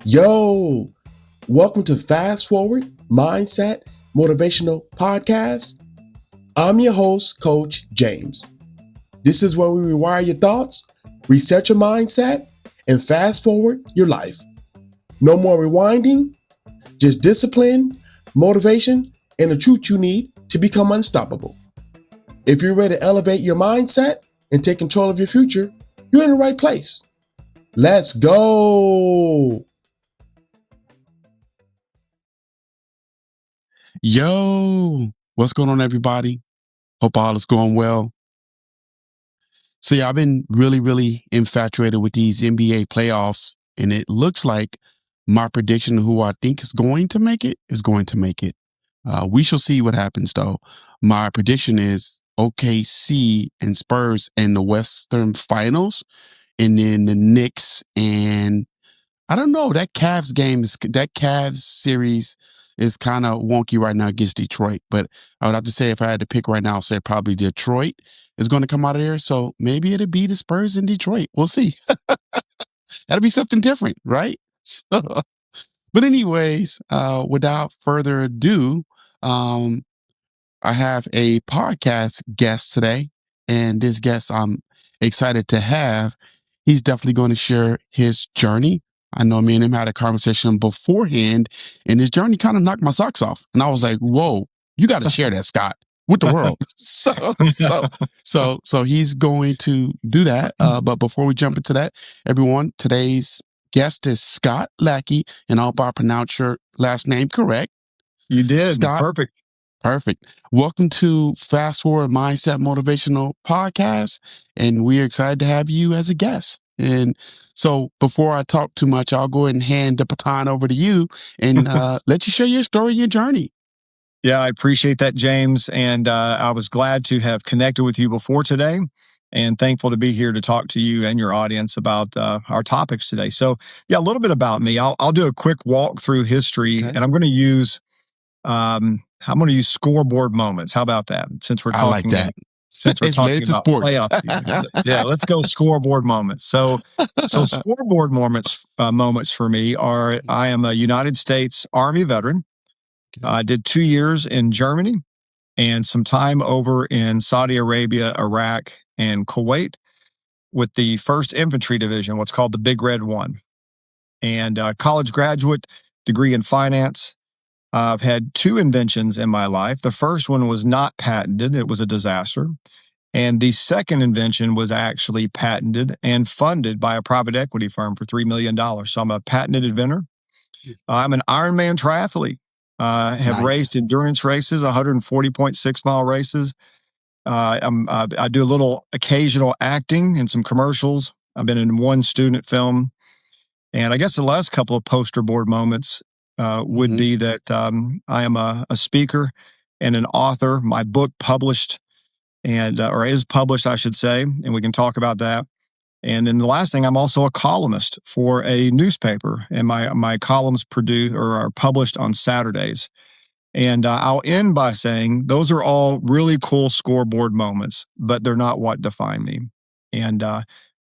Yo, welcome to Fast Forward Mindset Motivational Podcast. I'm your host, Coach James. This is where we rewire your thoughts, reset your mindset, and fast forward your life. No more rewinding, just discipline, motivation, and the truth you need to become unstoppable. If you're ready to elevate your mindset and take control of your future, you're in the right place. Let's go. Yo, what's going on, everybody? Hope all is going well. See, I've been really infatuated with these NBA playoffs, and it looks like my prediction of who I think is going to make it is going to make it. We shall see what happens, though. My prediction is OKC and Spurs in the Western Finals, and then the Knicks and I don't know. That Cavs series is kind of wonky right now against Detroit. But I would have to say if I had to pick right now, I'll say probably Detroit is going to come out of there. So maybe it'll be the Spurs in Detroit. We'll see. That'll be something different, right? But anyways, without further ado, I have a podcast guest today, and this guest I'm excited to have. He's definitely going to share his journey. I know me and him had a conversation beforehand, and his journey kind of knocked my socks off. And I was like, "Whoa, you got to share that, Scott, with the world." So he's going to do that. But before we jump into that, everyone, today's guest is Scott Lackey, and I hope I pronounced your last name correct. You did. Scott. Perfect. Welcome to Fast Forward Mindset Motivational Podcast, and we're excited to have you as a guest. And so before I talk too much, I'll go ahead and hand the baton over to you and let you share your story and your journey. Yeah, I appreciate that, James. And I was glad to have connected with you before today and thankful to be here to talk to you and your audience about our topics today. So yeah, a little bit about me. I'll do a quick walk through history, and I'm going to use scoreboard moments. How about that? Since we're talking, I like that. Since we're talking about sports. Playoffs, yeah, let's go scoreboard moments. So scoreboard moments for me are: I am a United States Army veteran. I did 2 years in Germany and some time over in Saudi Arabia, Iraq, and Kuwait with the 1st Infantry Division, what's called the Big Red One, and college graduate, degree in finance. I've had 2 inventions in my life. The first one was not patented. It was a disaster. And the second invention was actually patented and funded by a private equity firm for $3 million. So I'm a patented inventor. I'm an Ironman triathlete. Have raced endurance races, 140.6 mile races. I do a little occasional acting in some commercials. I've been in 1 student film. And I guess the last couple of poster board moments would be that I am a speaker and an author. My book published or is published, I should say, and we can talk about that. And then the last thing, I'm also a columnist for a newspaper, and my columns are published on Saturdays. And I'll end by saying those are all really cool scoreboard moments, but they're not what define me. And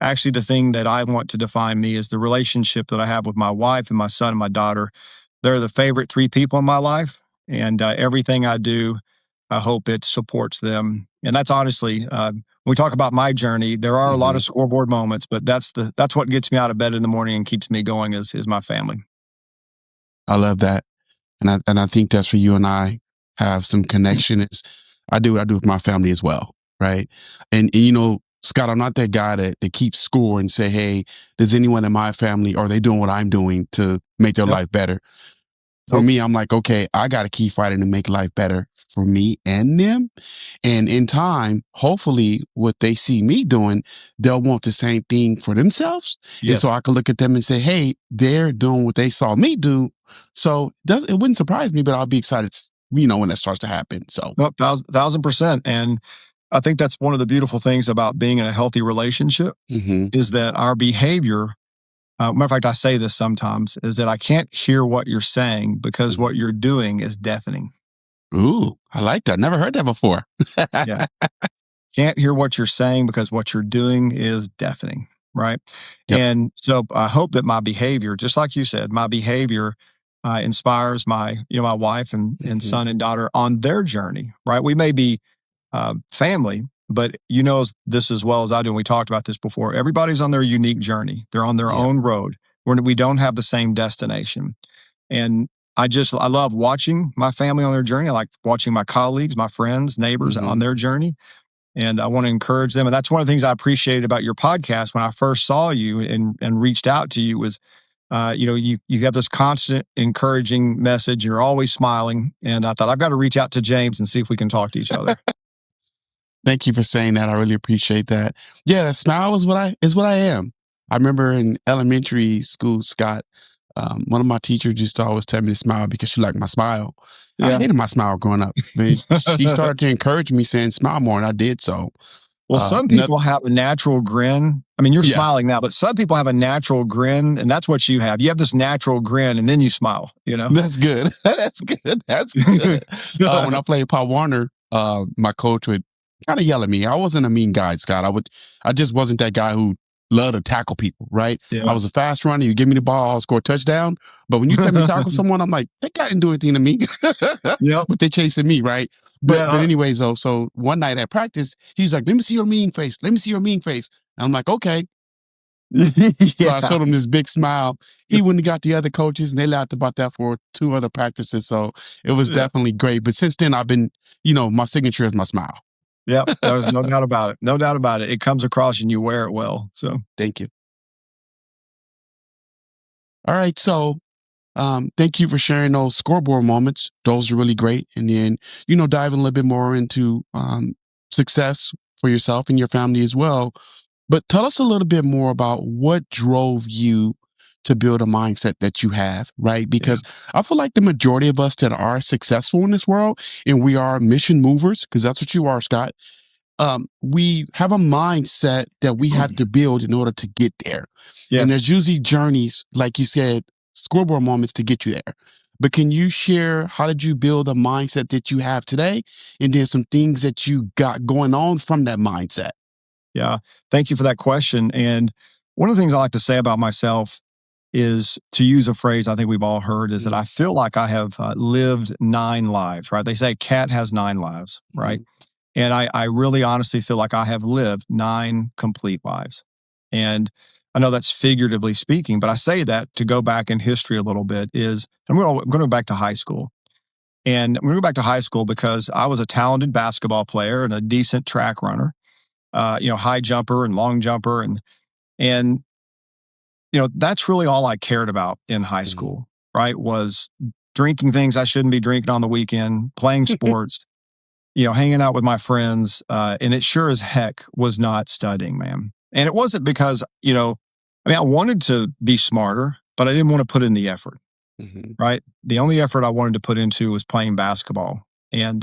actually, the thing that I want to define me is the relationship that I have with my wife and my son and my daughter. They're the favorite 3 people in my life, and everything I do, I hope it supports them. And that's honestly, when we talk about my journey, there are a lot of scoreboard moments, but that's what gets me out of bed in the morning and keeps me going is my family. I love that, and I think that's where you and I have some connection. I do with my family as well, right? And you know, Scott, I'm not that guy that keeps score and say, hey, does anyone in my family, are they doing what I'm doing to make their life better? For me, I'm like, okay, I got to keep fighting to make life better for me and them. And in time, hopefully what they see me doing, they'll want the same thing for themselves. Yes. And so I can look at them and say, hey, they're doing what they saw me do. So it wouldn't surprise me, but I'll be excited, when that starts to happen. So 1,000%. And I think that's one of the beautiful things about being in a healthy relationship is that our behavior, matter of fact, I say this sometimes, is that I can't hear what you're saying because what you're doing is deafening. Ooh, I like that. Never heard that before. Yeah. Can't hear what you're saying because what you're doing is deafening, right? Yep. And so I hope that my behavior, just like you said, my behavior inspires my wife and son and daughter on their journey, right? We may be family, but this as well as I do, and we talked about this before, everybody's on their unique journey. They're on their own road. We don't have the same destination. And I love watching my family on their journey. I like watching my colleagues, my friends, neighbors on their journey. And I want to encourage them. And that's one of the things I appreciated about your podcast when I first saw you and reached out to you was, you have this constant encouraging message. You're always smiling. And I thought I've got to reach out to James and see if we can talk to each other. Thank you for saying that. I really appreciate that. Yeah, that smile is what I am. I remember in elementary school, Scott, one of my teachers used to always tell me to smile because she liked my smile. I hated my smile growing up. She started to encourage me saying smile more, and I did so. Well, some people have a natural grin. I mean, you're smiling now, but some people have a natural grin, and that's what you have. You have this natural grin, and then you smile, That's good. That's good. That's good. When I played Pop Warner, my coach would kind of yell at me. I wasn't a mean guy, Scott. I just wasn't that guy who loved to tackle people, right? Yeah. I was a fast runner. You give me the ball, I'll score a touchdown. But when you tell me to tackle someone, I'm like, that guy didn't do anything to me. But they're chasing me, right? But anyways, though, so one night at practice, he's like, let me see your mean face. Let me see your mean face. And I'm like, okay. So I showed him this big smile. He wouldn't have got the other coaches, and they laughed about that for 2 other practices. So it was definitely great. But since then, I've been, my signature is my smile. Yep, there's no doubt about it. No doubt about it. It comes across and you wear it well. So thank you. All right. So thank you for sharing those scoreboard moments. Those are really great. And then, diving a little bit more into success for yourself and your family as well. But tell us a little bit more about what drove you to build a mindset that you have, right? Because I feel like the majority of us that are successful in this world, and we are mission movers, because that's what you are, Scott. We have a mindset that we have to build in order to get there. Yes. And there's usually journeys, like you said, scoreboard moments to get you there. But can you share, how did you build a mindset that you have today? And then some things that you got going on from that mindset? Yeah. Thank you for that question. And one of the things I like to say about myself is, to use a phrase I think we've all heard, is that I feel like I have lived 9 lives, right? They say a cat has 9 lives, right? And I really honestly feel like I have lived 9 complete lives. And I know that's figuratively speaking, but I say that to go back in history a little bit I'm going to go back to high school. And I'm going to go back to high school because I was a talented basketball player and a decent track runner, high jumper and long jumper. And that's really all I cared about in high school, right? Was drinking things I shouldn't be drinking on the weekend, playing sports, hanging out with my friends. And it sure as heck was not studying, man. And it wasn't because, I wanted to be smarter, but I didn't want to put in the effort, right? The only effort I wanted to put into was playing basketball. And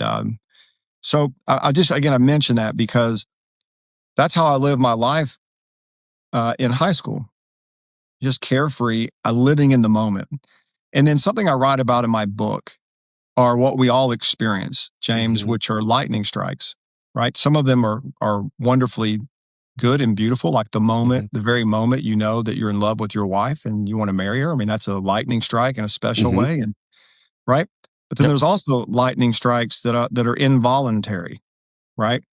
so I mentioned that because that's how I lived my life in high school. Just carefree, living in the moment. And then something I write about in my book are what we all experience, James, which are lightning strikes, right? Some of them are wonderfully good and beautiful, like the moment, the very moment that you're in love with your wife and you want to marry her. I mean, that's a lightning strike in a special way, and right? But then there's also lightning strikes that are involuntary, right?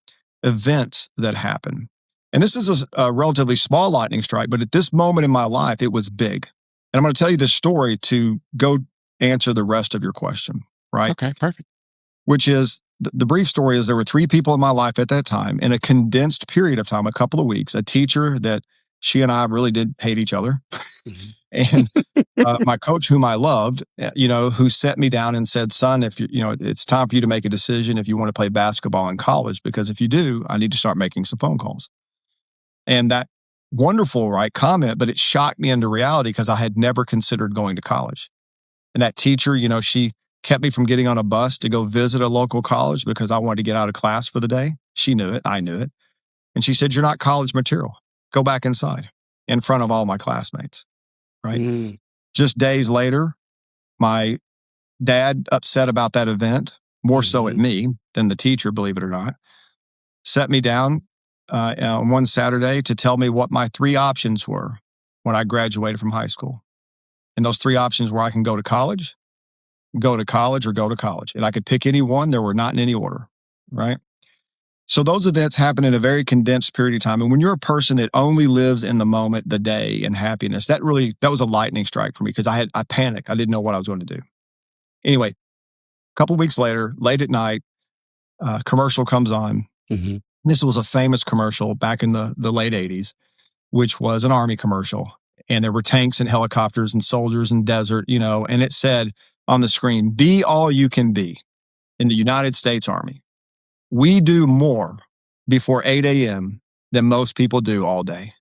Events that happen. And this is a relatively small lightning strike, but at this moment in my life, it was big. And I'm going to tell you this story to go answer the rest of your question, right? Okay, perfect. Which is, the brief story is, there were 3 people in my life at that time, in a condensed period of time, a couple of weeks. A teacher that she and I really did hate each other. And my coach, whom I loved, who set me down and said, son, if it's time for you to make a decision if you want to play basketball in college, because if you do, I need to start making some phone calls. And that wonderful, right, comment, but it shocked me into reality because I had never considered going to college. And that teacher, she kept me from getting on a bus to go visit a local college because I wanted to get out of class for the day. She knew it. I knew it. And she said, you're not college material. Go back inside, in front of all my classmates, right? Just days later, my dad, upset about that event, more so at me than the teacher, believe it or not, set me down, on one Saturday to tell me what my 3 options were when I graduated from high school. And those 3 options were I can go to college, or go to college. And I could pick any one. They were not in any order, right? So those events happen in a very condensed period of time. And when you're a person that only lives in the moment, the day, and happiness, that was a lightning strike for me because I panicked. I didn't know what I was going to do. Anyway, a couple of weeks later, late at night, commercial comes on. Mm-hmm. This was a famous commercial back in the late 80s, which was an Army commercial. And there were tanks and helicopters and soldiers and desert, and it said on the screen, "Be all you can be in the United States Army. We do more before 8 a.m. than most people do all day."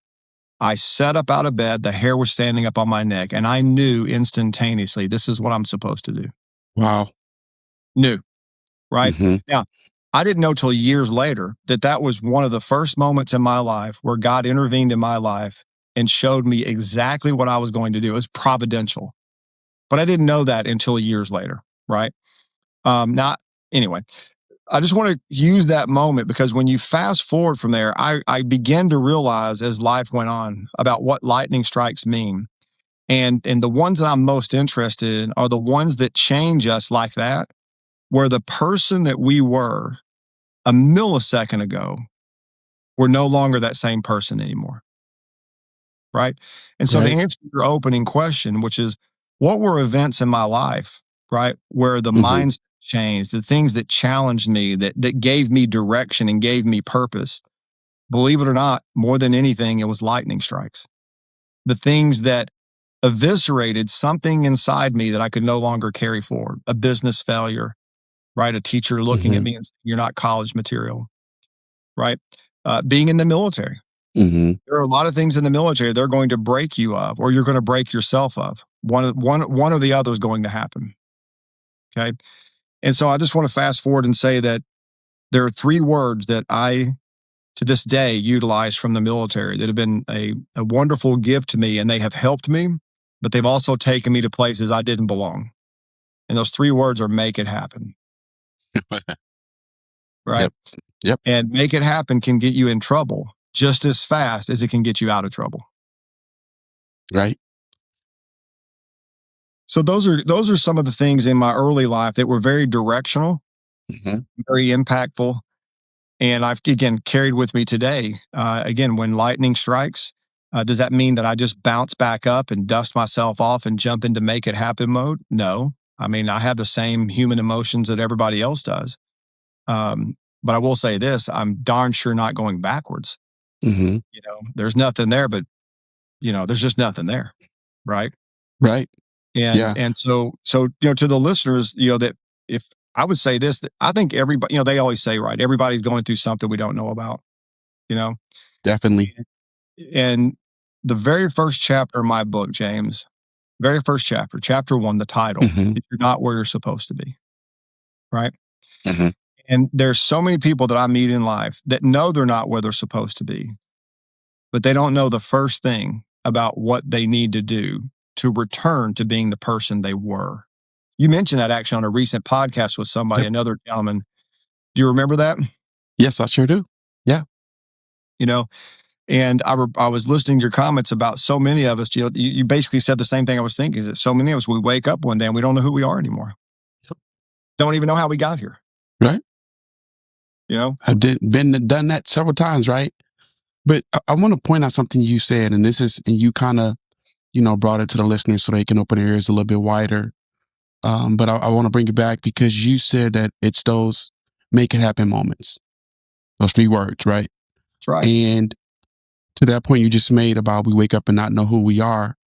I sat up out of bed, the hair was standing up on my neck, and I knew instantaneously this is what I'm supposed to do. Wow. Knew, right? Mm-hmm. Now, I didn't know till years later that was one of the first moments in my life where God intervened in my life and showed me exactly what I was going to do. It was providential. But I didn't know that until years later, right? Anyway, I just want to use that moment because when you fast forward from there, I began to realize as life went on about what lightning strikes mean. And the ones that I'm most interested in are the ones that change us like that, where the person that we were a millisecond ago, we're no longer that same person anymore. Right. And so Right. to answer your opening question, which is what were events in my life, right, where the mindset changed, the things that challenged me, that gave me direction and gave me purpose, believe it or not, more than anything, it was lightning strikes. The things that eviscerated something inside me that I could no longer carry forward, a business failure, right, a teacher looking at me and saying, "You're not college material," right, being in the military. Mm-hmm. There are a lot of things in the military they're going to break you of, or you're going to break yourself of. One or the other is going to happen. Okay. And so I just want to fast forward and say that there are 3 words that I, to this day, utilize from the military that have been a wonderful gift to me, and they have helped me, but they've also taken me to places I didn't belong. And those 3 words are make it happen. Right. Yep. And make it happen can get you in trouble just as fast as it can get you out of trouble. Right. So those are some of the things in my early life that were very directional, very impactful, and I've again carried with me today. Again, when lightning strikes, does that mean that I just bounce back up and dust myself off and jump into make it happen mode? No. I mean, I have the same human emotions that everybody else does. But I will say this, I'm darn sure not going backwards. Mm-hmm. There's nothing there, but there's just nothing there. Right. Right. And so to the listeners, that if I would say this, that I think everybody, they always say, right, everybody's going through something we don't know about, Definitely. And the very first chapter of my book, James, very first chapter 1, the title, is You're Not Where You're Supposed to Be. Right. Mm-hmm. And there's so many people that I meet in life that know they're not where they're supposed to be, but they don't know the first thing about what they need to do to return to being the person they were. You mentioned that actually on a recent podcast with somebody, another gentleman. Do you remember that? Yes, I sure do. Yeah. And I was listening to your comments about so many of us, you basically said the same thing I was thinking, is that so many of us, we wake up one day and we don't know who we are anymore. Yep. Don't even know how we got here. Right. I've done that several times, right? But I want to point out something you said, and you kind of, brought it to the listeners so they can open their ears a little bit wider. But I want to bring it back because you said that it's those make it happen moments, those 3 words, right? That's right. And to that point you just made about we wake up and not know who we are.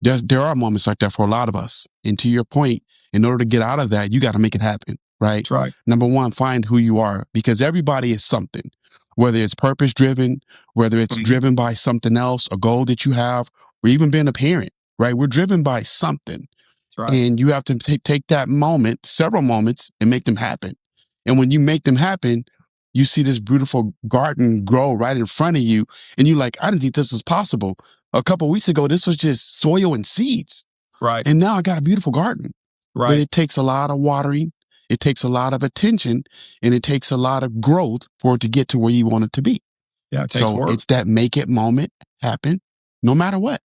There are moments like that for a lot of us. And to your point, in order to get out of that, you got to make it happen, right? That's right. Number 1, find who you are, because everybody is something, whether it's purpose driven, whether it's driven by something else, a goal that you have, or even being a parent, right? We're driven by something. That's right. And you have to take that moment, several moments, and make them happen. And when you make them happen, you see this beautiful garden grow right in front of you. And you're like, I didn't think this was possible. A couple of weeks ago, this was just soil and seeds. Right. And now I got a beautiful garden. Right. But it takes a lot of watering. It takes a lot of attention, and it takes a lot of growth for it to get to where you want it to be. Yeah, it takes So work. it's that make it moment happen no matter what.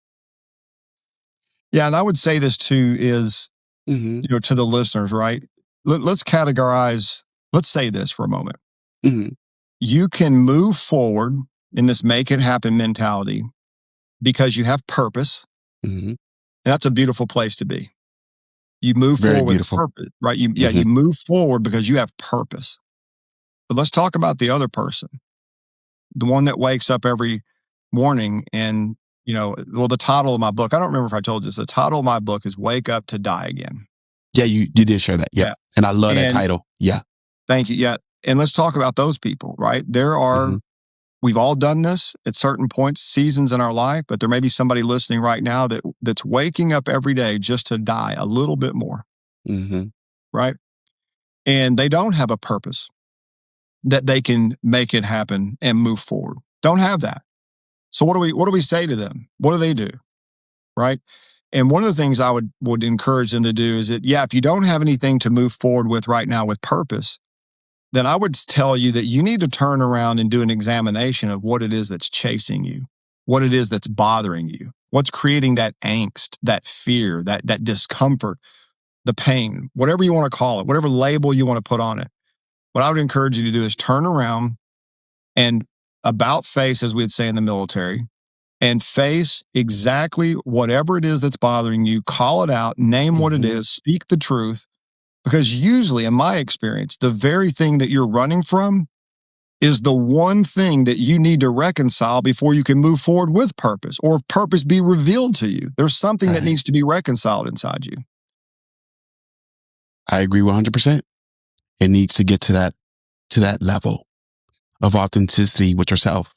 Yeah, and I would say this too is, Mm-hmm. to the listeners, right? Let's categorize, let's say this for a moment. Mm-hmm. You can move forward in this make it happen mentality because you have purpose. Mm-hmm. And that's a beautiful place to be. You move Very forward beautiful. with purpose, right? You move forward because you have purpose. But let's talk about the other person, the one that wakes up every morning and, the title of my book, I don't remember if I told you this, the title of my book is Wake Up to Die Again. Yeah, you did share that. Yeah. And I love that title. Yeah. Thank you. Yeah. And let's talk about those people, right? We've all done this at certain points, seasons in our life, but there may be somebody listening right now that's waking up every day just to die a little bit more. Mm-hmm. Right? And they don't have a purpose that they can make it happen and move forward. Don't have that. So what do we say to them? What do they do? Right? And one of the things I would encourage them to do is that, if you don't have anything to move forward with right now with purpose, then I would tell you that you need to turn around and do an examination of what it is that's chasing you, what it is that's bothering you, what's creating that angst, that fear, that discomfort, the pain, whatever you want to call it, whatever label you want to put on it. What I would encourage you to do is turn around and about face, as we'd say in the military, and face exactly whatever it is that's bothering you, call it out, name what it is, speak the truth. Because usually, in my experience, the very thing that you're running from is the one thing that you need to reconcile before you can move forward with purpose or purpose be revealed to you. There's something that needs to be reconciled inside you. I agree 100%. It needs to get to that level of authenticity with yourself,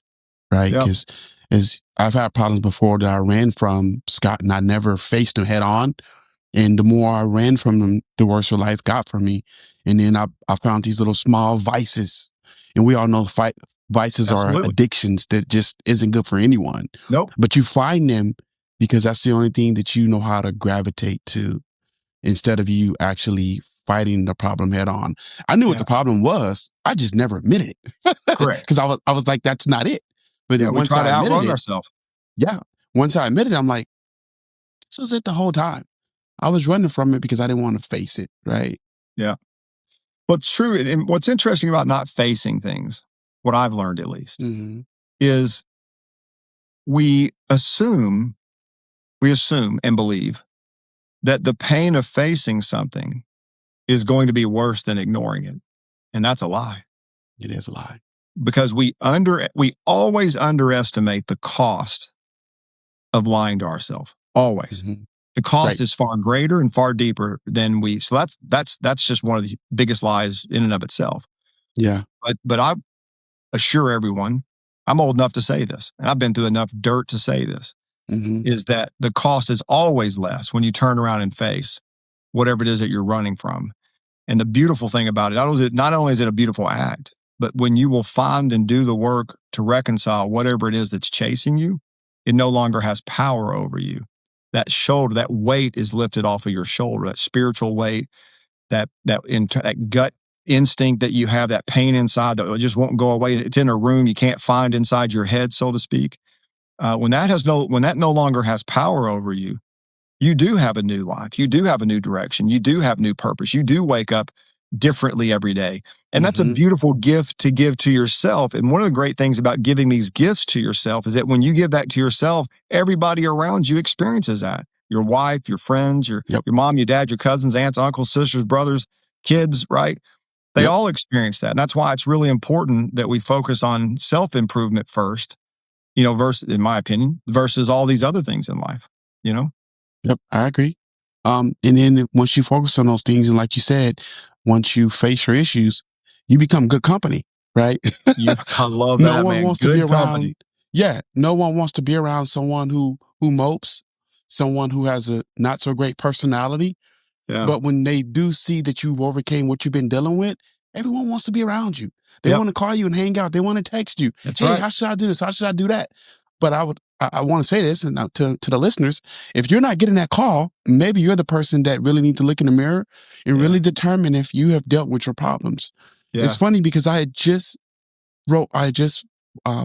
right? Because as I've had problems before that I ran from, Scott, and I never faced them head on. And the more I ran from them, the worse your life got for me. And then I found these little small vices. And we all know vices are addictions that just isn't good for anyone. Nope. But you find them because that's the only thing that you know how to gravitate to instead of you actually fighting the problem head on. I knew what the problem was. I just never admitted it. Correct. Because I was like, that's not it. But then we try to outrun ourselves. Yeah. Once I admitted it, I'm like, this was it the whole time. I was running from it because I didn't want to face it, right? Yeah. What's true, and what's interesting about not facing things, what I've learned at least, is we assume and believe that the pain of facing something is going to be worse than ignoring it. And that's a lie. It is a lie. Because we always underestimate the cost of lying to ourselves. Always. The cost is far greater and far deeper than so that's just one of the biggest lies in and of itself. Yeah. But I assure everyone, I'm old enough to say this, and I've been through enough dirt to say this, is that the cost is always less when you turn around and face whatever it is that you're running from. And the beautiful thing about it, not only is it a beautiful act, but when you will find and do the work to reconcile whatever it is that's chasing you, it no longer has power over you. That shoulder, that weight is lifted off of your shoulder, that spiritual weight, that gut instinct that you have, that pain inside that just won't go away. It's in a room you can't find inside your head, so to speak. When that no longer has power over you, you do have a new life. You do have a new direction. You do have new purpose. You do wake up differently every day. And that's a beautiful gift to give to yourself. And one of the great things about giving these gifts to yourself is that when you give that to yourself, everybody around you experiences that. Your wife, your friends, your mom, your dad, your cousins, aunts, uncles, sisters, brothers, kids, right? They all experience that. And that's why it's really important that we focus on self-improvement first, versus, in my opinion, versus all these other things in life, Yep, I agree. And then once you focus on those things, and like you said, once you face your issues, you become good company, right? I love that. No one man. wants good to be company. around. Yeah, no one wants to be around someone who mopes, someone who has a not so great personality. Yeah. But when they do see that you've overcame what you've been dealing with, everyone wants to be around you. They want to call you and hang out. They want to text you. That's right. How should I do this? How should I do that? But I want to say this and to the listeners, if you're not getting that call, maybe you're the person that really need to look in the mirror and really determine if you have dealt with your problems. Yeah. It's funny because I just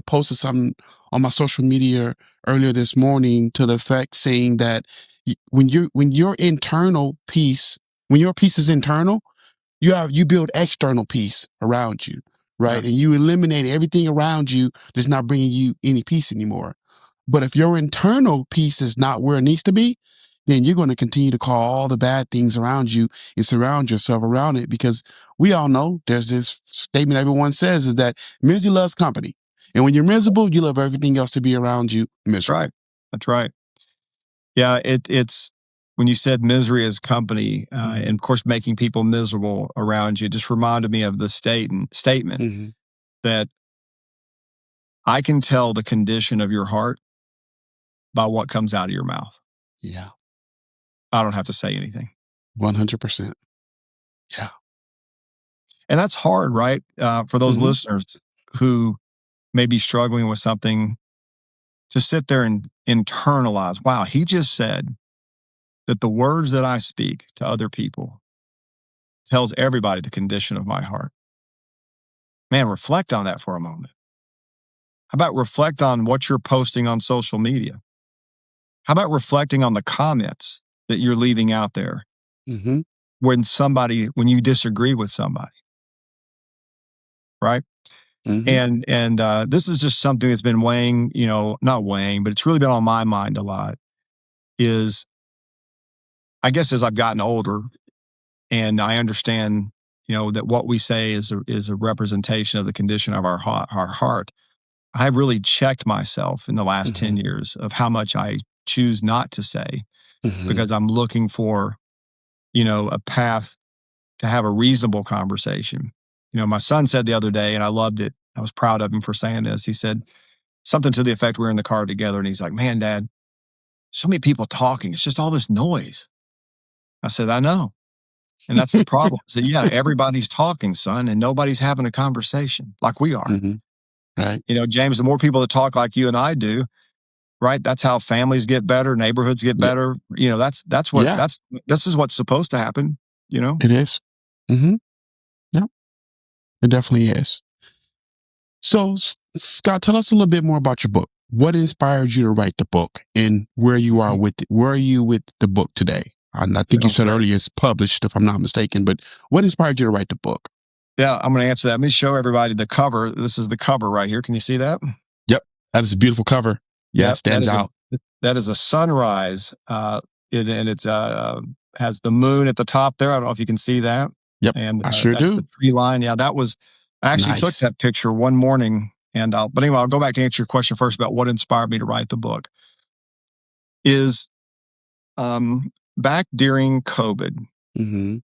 posted something on my social media earlier this morning to the effect saying that when your internal peace, when your peace is internal, you build external peace around you, right? Yeah. And you eliminate everything around you that's not bringing you any peace anymore. But if your internal peace is not where it needs to be, then you're going to continue to call all the bad things around you and surround yourself around it, because we all know there's this statement everyone says is that misery loves company. And when you're miserable, you love everything else to be around you miserable. Right. That's right. Yeah. It's when you said misery is company, and of course, making people miserable around you just reminded me of the statement Mm-hmm. that I can tell the condition of your heart by what comes out of your mouth. Yeah. I don't have to say anything. 100%. Yeah. And that's hard, right? For those Mhm. listeners who may be struggling with something, to sit there and internalize, wow, he just said that the words that I speak to other people tells everybody the condition of my heart. Man, reflect on that for a moment. How about reflect on what you're posting on social media? How about reflecting on the comments that you're leaving out there Mm-hmm. when you disagree with somebody, right? Mm-hmm. And this is just something that's been weighing, not weighing, but it's really been on my mind a lot. Is, I guess, as I've gotten older and I understand, that what we say is a representation of the condition of our heart. I've really checked myself in the last 10 years of how much I choose not to say, Mm-hmm. because I'm looking for, a path to have a reasonable conversation. My son said the other day, and I loved it. I was proud of him for saying this. He said something to the effect, we were in the car together, and he's like, "Man, Dad, so many people talking. It's just all this noise." I said, "I know. And that's the problem." So yeah, everybody's talking, son, and nobody's having a conversation like we are. Mm-hmm. Right. James, the more people that talk like you and I do, right? That's how families get better, neighborhoods get Yeah. better. This is what's supposed to happen, It is. Mm-hmm. Yep. It definitely is. So, Scott, tell us a little bit more about your book. What inspired you to write the book, and where you are with it? Where are you with the book today? And I think you said earlier it's published, if I'm not mistaken. But what inspired you to write the book? Yeah, I'm going to answer that. Let me show everybody the cover. This is the cover right here. Can you see that? Yep, that is a beautiful cover. Yeah, Yep, it stands out. That is a sunrise, and it's has the moon at the top there. I don't know if you can see that. Yep, And I sure that's do. the tree line. Yeah, I actually took Nice. that picture one morning. But anyway, I'll go back to answer your question first about what inspired me to write the book. Is back during COVID, Mm-hmm.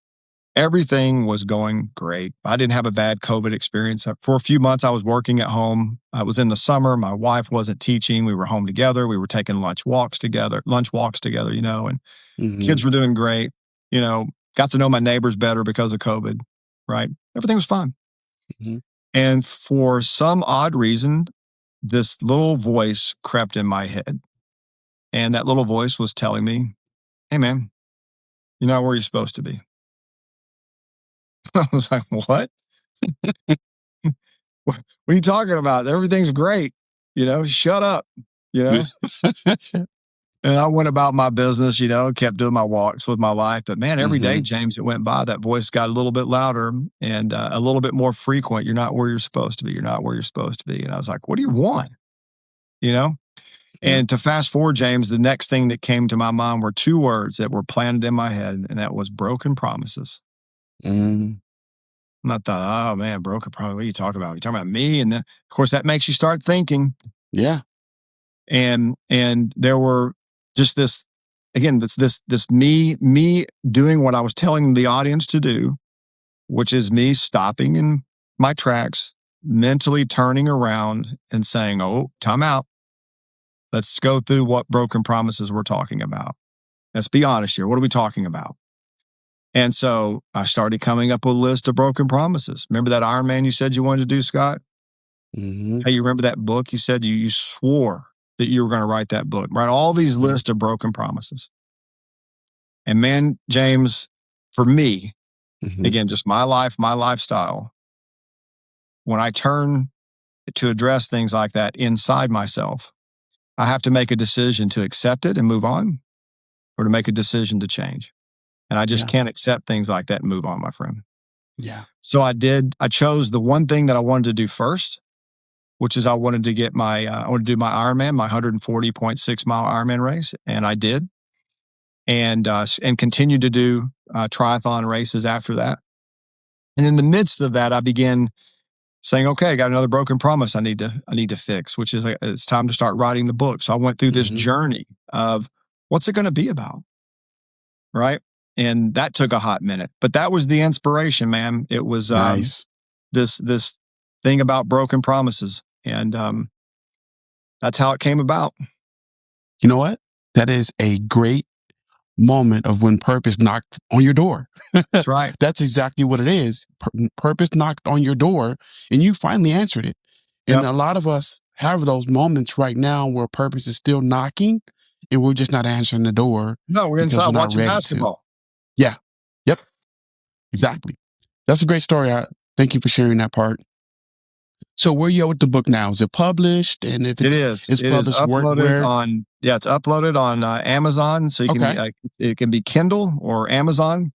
everything was going great. I didn't have a bad COVID experience. For a few months, I was working at home. I was in the summer. My wife wasn't teaching. We were home together. We were taking lunch walks together, and Mm-hmm. kids were doing great. Got to know my neighbors better because of COVID, right? Everything was fine. Mm-hmm. And for some odd reason, this little voice crept in my head. And that little voice was telling me, "Hey, man, you're not where you're supposed to be." I was like, "What? What are you talking about? Everything's great. Shut up, you know?" And I went about my business, kept doing my walks with my life. But man, every day, James, it went by, that voice got a little bit louder and a little bit more frequent. "You're not where you're supposed to be. You're not where you're supposed to be." And I was like, "What do you want?" And to fast forward, James, the next thing that came to my mind were two words that were planted in my head, and that was broken promises. Mm-hmm. And I thought, oh man, broken promises. What are you talking about? You're talking about me? And then, of course, that makes you start thinking. Yeah. And there were just this, again, this me doing what I was telling the audience to do, which is me stopping in my tracks, mentally turning around and saying, "Oh, time out. Let's go through what broken promises we're talking about. Let's be honest here. What are we talking about?" And so I started coming up with a list of broken promises. Remember that Ironman you said you wanted to do, Scott? Mm-hmm. Hey, you remember that book? You said you swore that you were going to write that book, right? All these lists of broken promises. And man, James, for me, again, just my life, my lifestyle, when I turn to address things like that inside myself, I have to make a decision to accept it and move on, or to make a decision to change. And I just can't accept things like that and move on, my friend. Yeah. So I chose the one thing that I wanted to do first, which is I wanted to do my Ironman, my 140.6 mile Ironman race. And I did. And continued to do triathlon races after that. And in the midst of that, I began saying, okay, I got another broken promise I need to fix, which is it's time to start writing the book. So I went through this journey of what's it going to be about? Right. And that took a hot minute, but that was the inspiration, man. It was Nice. this thing about broken promises. And that's how it came about. You know what? That is a great moment of when purpose knocked on your door. That's right. That's exactly what it is. Purpose knocked on your door and you finally answered it. And a lot of us have those moments right now where purpose is still knocking and we're just not answering the door. No, we're inside watching basketball. Yeah. Yep. Exactly. That's a great story. Thank you for sharing that part. So where are you at with the book now? Is it published? And if it's published, uploaded on it's uploaded on Amazon. So you can it can be Kindle or Amazon,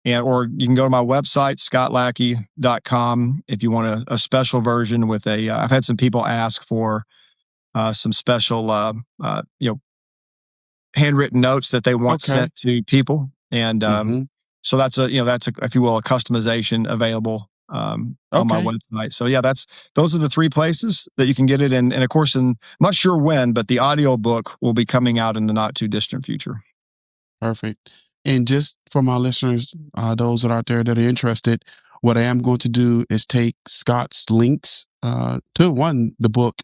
or you can go to my website scottlackie.com if you want a special version with a. I've had some people ask for some special handwritten notes that they want sent to people, and so that's a if you will a customization available on my website. So those are the three places that you can get it in. And of course, I'm not sure when, but the audio book will be coming out in the not too distant future. Perfect. And just for my listeners, those that are out there that are interested, what I am going to do is take Scott's links to the book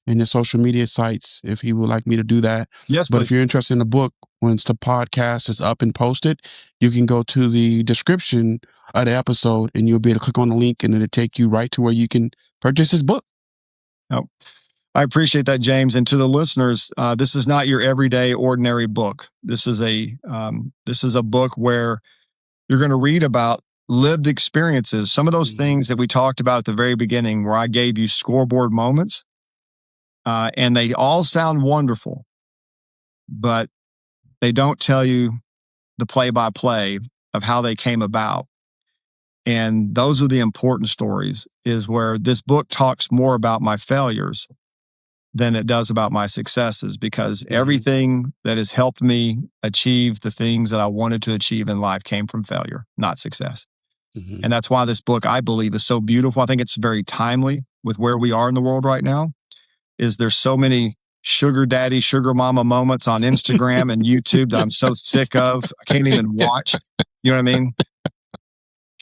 and his social media sites, if he would like me to do that. Yes, but please. If you're interested in the book, once the podcast is up and posted, you can go to the description of the episode and you'll be able to click on the link and it'll take you right to where you can purchase his book. Oh, I appreciate that, James. And to the listeners, this is not your everyday, ordinary book. This is a book where you're going to read about lived experiences. Some of those things that we talked about at the very beginning, where I gave you scoreboard moments, and they all sound wonderful, but they don't tell you the play-by-play of how they came about. And those are the important stories, is where this book talks more about my failures than it does about my successes, because everything that has helped me achieve the things that I wanted to achieve in life came from failure, not success. And that's why this book, I believe, is so beautiful. I think it's very timely with where we are in the world right now. Is there's so many sugar daddy, sugar mama moments on Instagram and YouTube that I'm so sick of. I can't even watch. You know what I mean?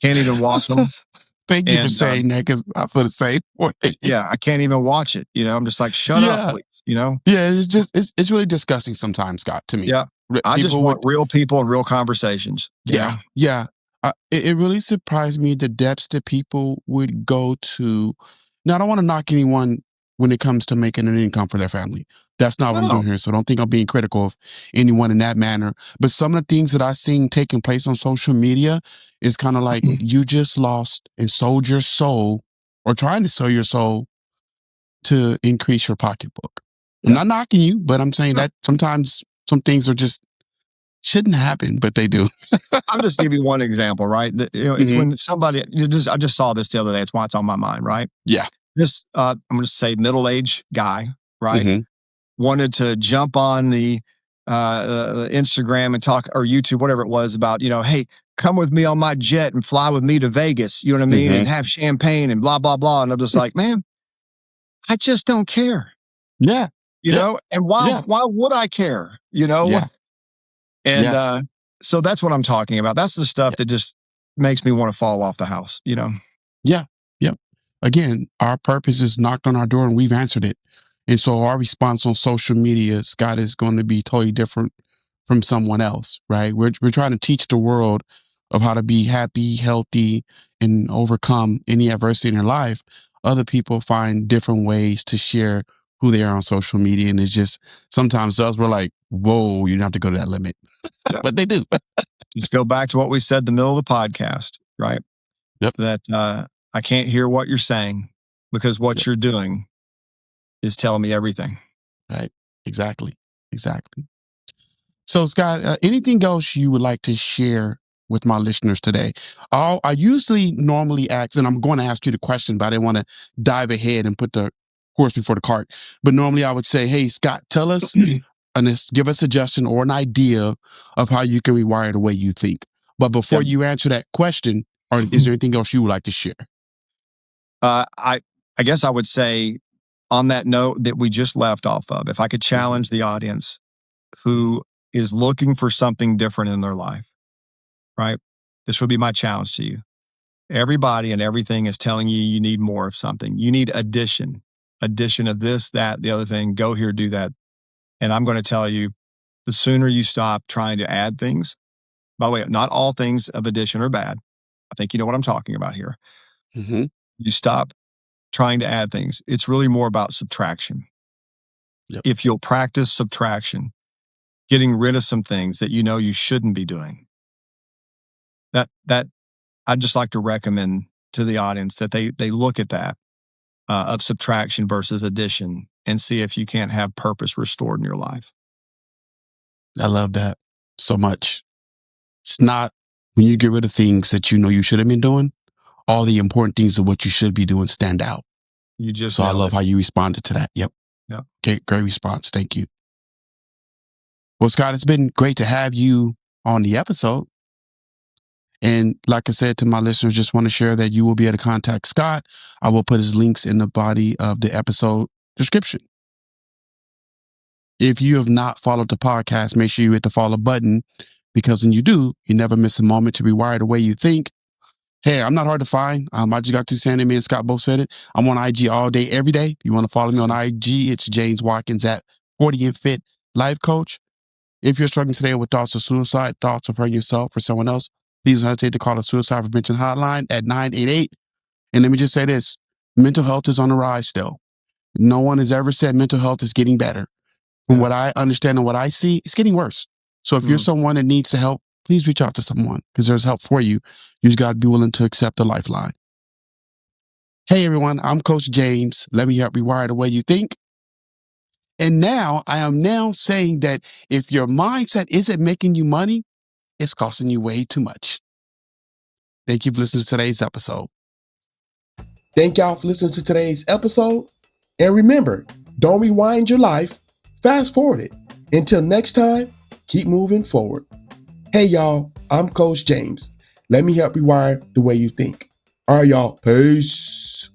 Can't even watch them. Thank you for saying that, because I feel the same way. Yeah, I can't even watch it. I'm just like, shut up, please. Yeah, it's really disgusting sometimes, Scott, to me. Yeah, I just want real people and real conversations. Yeah. It really surprised me the depths that people would go to. Now, I don't want to knock anyone when it comes to making an income for their family. That's not what I'm doing here. So don't think I'm being critical of anyone in that manner. But some of the things that I've seen taking place on social media is kind of like you just lost and sold your soul, or trying to sell your soul to increase your pocketbook. I'm not knocking you, but I'm saying that sometimes some things are just shouldn't happen, but they do. I'll just give you one example, right? It's when somebody, I just saw this the other day. It's why it's on my mind, right? Yeah. This, I'm going to say middle-aged guy, right? Wanted to jump on the Instagram and talk, or YouTube, whatever it was, about, hey, come with me on my jet and fly with me to Vegas. You know what I mean? And have champagne and blah, blah, blah. And I'm just like, man, I just don't care. Yeah. You know, and why would I care? And so that's what I'm talking about. That's the stuff that just makes me want to fall off the house, Yeah. Again, our purpose is knocked on our door and we've answered it. And so our response on social media, Scott, is going to be totally different from someone else, right? We're trying to teach the world of how to be happy, healthy, and overcome any adversity in their life. Other people find different ways to share who they are on social media. And it's just, sometimes us, we're like, whoa, you don't have to go to that limit. But they do. Just go back to what we said in the middle of the podcast, right? Yep. That I can't hear what you're saying, because what you're doing is telling me everything. Right. Exactly. So, Scott, anything else you would like to share with my listeners today? I usually normally ask, and I'm going to ask you the question, but I didn't want to dive ahead and put the horse before the cart. But normally I would say, hey, Scott, tell us and give a suggestion or an idea of how you can rewire the way you think. But before you answer that question, is there anything else you would like to share? I guess I would say on that note that we just left off of, if I could challenge the audience who is looking for something different in their life, right? This would be my challenge to you. Everybody and everything is telling you you need more of something. You need addition of this, that, the other thing. Go here, do that. And I'm going to tell you, the sooner you stop trying to add things, by the way, not all things of addition are bad. I think you know what I'm talking about here. Mm-hmm. You stop trying to add things. It's really more about subtraction. Yep. If you'll practice subtraction, getting rid of some things that you know you shouldn't be doing, that I'd just like to recommend to the audience that they look at that of subtraction versus addition and see if you can't have purpose restored in your life. I love that so much. It's not when you get rid of things that you know you should have been doing, all the important things of what you should be doing stand out. You just So I love how you responded to that. Yep. Okay, great response. Thank you. Well, Scott, it's been great to have you on the episode. And like I said to my listeners, just want to share that you will be able to contact Scott. I will put his links in the body of the episode description. If you have not followed the podcast, make sure you hit the follow button, because when you do, you never miss a moment to rewire the way you think. Hey, I'm not hard to find. I just got through saying it. Me and Scott both said it. I'm on IG all day, every day. If you want to follow me on IG, it's James Watkins at 40 and Fit Life Coach. If you're struggling today with thoughts of suicide, thoughts of hurting yourself or someone else, please don't hesitate to call the Suicide Prevention Hotline at 988. And let me just say this, mental health is on the rise still. No one has ever said mental health is getting better. From what I understand and what I see, it's getting worse. So if you're someone that needs to help, please reach out to someone, because there's help for you. You just got to be willing to accept the lifeline. Hey, everyone, I'm Coach James. Let me help rewire the way you think. And now I am now saying that if your mindset isn't making you money, it's costing you way too much. Thank you for listening to today's episode. Thank y'all for listening to today's episode. And remember, don't rewind your life, fast forward it. Until next time, keep moving forward. Hey y'all, I'm Coach James. Let me help rewire the way you think. All right, y'all. Peace.